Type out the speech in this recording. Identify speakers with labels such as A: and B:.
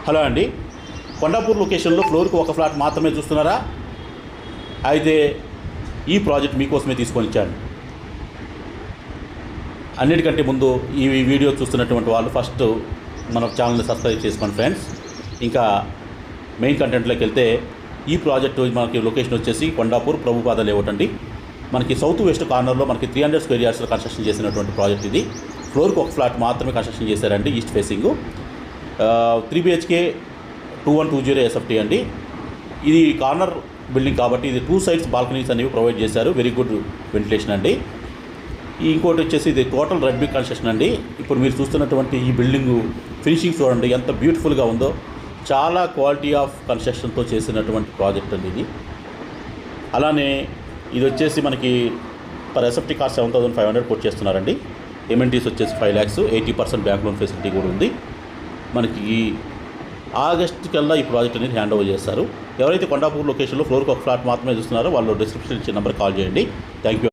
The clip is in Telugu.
A: హలో అండి, కొండాపూర్ లొకేషన్లో ఫ్లోర్కి ఒక ఫ్లాట్ మాత్రమే చూస్తున్నారా? అయితే ఈ ప్రాజెక్ట్ మీకోసమే తీసుకొని ఇచ్చాను. అన్నిటికంటే ముందు ఈ వీడియో చూస్తున్నటువంటి వాళ్ళు ఫస్ట్ మన ఛానల్ని సబ్స్క్రైబ్ చేసుకోండి ఫ్రెండ్స్. ఇంకా మెయిన్ కంటెంట్లోకి వెళ్తే, ఈ ప్రాజెక్టు మనకి లొకేషన్ వచ్చేసి కొండాపూర్ ప్రభుపాద లేఅవుట్ అండి. మనకి సౌత్ వెస్ట్ కార్నర్లో మనకి 300 స్క్వేర్ యార్డ్స్లో కన్స్ట్రక్షన్ చేసినటువంటి ప్రాజెక్ట్ ఇది. ఫ్లోర్కి ఒక ఫ్లాట్ మాత్రమే కన్స్ట్రక్షన్ చేశారండి, ఈస్ట్ ఫేసింగ్ 3 BHK 2120 SFT అండి. ఇది కార్నర్ బిల్డింగ్ కాబట్టి ఇది 2 సైడ్స్ బాల్కనీస్ అనేవి ప్రొవైడ్ చేశారు. వెరీ గుడ్ వెంటిలేషన్ అండి. ఇంకోటి వచ్చేసి ఇది టోటల్ రెడ్ బ్రిక్ కన్స్ట్రక్షన్ అండి. ఇప్పుడు మీరు చూస్తున్నటువంటి ఈ బిల్డింగ్ ఫినిషింగ్ చూడండి ఎంత బ్యూటిఫుల్గా ఉందో. చాలా క్వాలిటీ ఆఫ్ కన్స్ట్రక్షన్తో చేసినటువంటి ప్రాజెక్ట్ అండి ఇది. అలానే ఇది వచ్చేసి మనకి పర్ ఎస్ఎఫ్టీ కాస్ట్ 7,500 కోట్ చేస్తున్నారండి. ఎమ్ఎన్టీస్ వచ్చేసి 5 lakhs, 80% బ్యాంక్ లోన్ ఫెసిలిటీ కూడా ఉంది. మనకి ఆగస్ట్ కల్లా ఈ ప్రాజెక్ట్ అనేది హ్యాండ్ ఓవర్ చేస్తారు. ఎవరైతే కొండాపూర్ లొకేషన్లో ఫ్లోర్కి ఒక ఫ్లాట్ మాత్రమే చూస్తున్నారో వాళ్ళు డిస్క్రిప్షన్ ఇచ్చే నెంబర్ కాల్ చేయండి. Thank you.